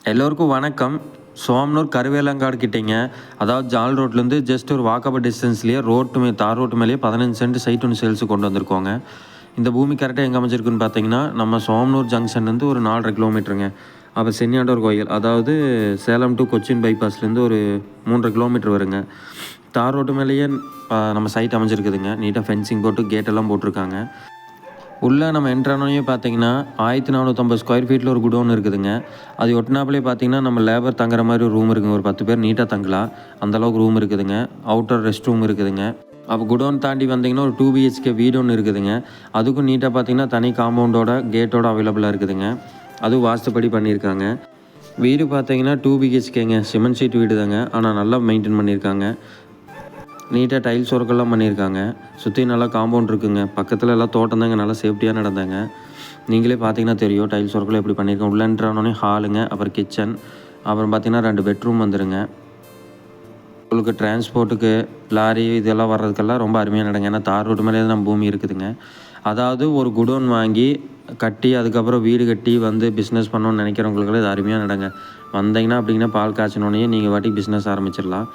எல்லோருக்கும் வணக்கம். சோமனூர் கருவேலங்காடு கிட்டேங்க. அதாவது ஜால் ரோட்லேருந்து ஜஸ்ட் ஒரு வாக்கபிள் டிஸ்டன்ஸ்லேயே தார் ரோட்டு மேலேயே 15 சென்ட் சைட் ஒன்று சேல்ஸுக்கு கொண்டு வந்திருக்கோங்க. இந்த பூமி கரெக்டாக எங்கே அமைச்சிருக்குன்னு பார்த்தீங்கன்னா, நம்ம சோமனூர் ஜங்ஷன்லேருந்து ஒரு 4.5 கிலோமீட்டருங்க. அப்போ சென்னியாண்டவர் கோயில், அதாவது சேலம் டு கொச்சின் பைபாஸ்லேருந்து ஒரு 3.5 கிலோமீட்டர் வருங்க. தார் ரோட்டு மேலேயே நம்ம சைட் அமைஞ்சிருக்குதுங்க. நீட்டாக ஃபென்சிங் போட்டு கேட்டெல்லாம் போட்டிருக்காங்க. உள்ளே நம்ம என்ட்ரானோயே பார்த்தீங்கன்னா 1450 ஸ்கொயர் ஃபீட்டில் ஒரு குடோன் இருக்குதுங்க. அது ஒட்டினாப்புலேயே பார்த்தீங்கன்னா நம்ம லேபர் தங்குற மாதிரி ஒரு ரூம் இருக்குங்க. ஒரு 10 பேர் நீட்டாக தங்கலாம், அந்தளவுக்கு ரூம் இருக்குதுங்க. அவுட்டர் ரெஸ்ட் ரூம் இருக்குதுங்க. அப்போ குடோன் தாண்டி வந்தீங்கன்னா ஒரு 2 BHK வீடு ஒன்று இருக்குதுங்க. அதுக்கும் நீட்டாக பார்த்தீங்கன்னா தனி காம்பவுண்டோட கேட்டோட அவைலபிளாக இருக்குதுங்க. அதுவும் வாஸ்துப்படி பண்ணியிருக்காங்க. வீடு பார்த்தீங்கன்னா 2 BHKங்க. சிமெண்ட் ஷீட் வீடு தாங்க, ஆனால் நல்லா மெயின்டைன் பண்ணியிருக்காங்க. நீட்டாக டைல்ஸ் ஒர்க்கெல்லாம் பண்ணியிருக்காங்க. சுற்றி நல்லா காம்பவுண்ட் இருக்குங்க. பக்கத்தில் எல்லாம் தோட்டம் தாங்க, நல்லா சேஃப்டியாக நடந்தாங்க. நீங்களே பார்த்தீங்கன்னா தெரியும் டைல்ஸ் ஒர்க்கெல்லாம் எப்படி பண்ணியிருக்கோம். உள்ளேன்றனோடனே ஹாலுங்க, அப்புறம் கிச்சன், அப்புறம் பார்த்தீங்கன்னா 2 பெட்ரூம் வந்துடுங்க. உங்களுக்கு டிரான்ஸ்போர்ட்டுக்கு லாரி இதெல்லாம் வர்றதுக்கெல்லாம் ரொம்ப அருமையாக நடங்க. ஏன்னா தார் ரோட்டு மேலே நம்ம பூமி இருக்குதுங்க. அதாவது ஒரு குடோன் வாங்கி கட்டி அதுக்கப்புறம் வீடு கட்டி வந்து பிஸ்னஸ் பண்ணணும்னு நினைக்கிறவங்களுக்கெல்லாம் இது அருமையாக நடங்க. வந்தீங்கன்னா அப்படிங்கன்னா பால் காய்ச்சினோடனே நீங்கள் வாட்டிக்கு பிஸ்னஸ் ஆரம்பிச்சிடலாம்,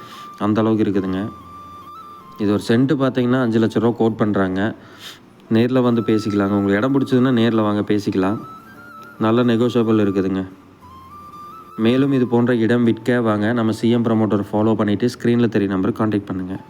அந்தளவுக்கு இருக்குதுங்க. இது ஒரு சென்ட்டு பார்த்தீங்கன்னா 5 லட்ச ரூபா கோட் பண்ணுறாங்க. நேரில் வந்து பேசிக்கலாங்க. உங்களுக்கு இடம் பிடிச்சதுன்னா நேரில் வாங்க, பேசிக்கலாம். நல்ல நெகோஷியபிள் இருக்குதுங்க. மேலும் இது போன்ற இடம் விற்க வாங்க நம்ம சிஎம் ப்ரமோட்டர் ஃபாலோ பண்ணிவிட்டு ஸ்க்ரீனில் தெரிய நம்பருக்கு கான்டாக்ட் பண்ணுங்கள்.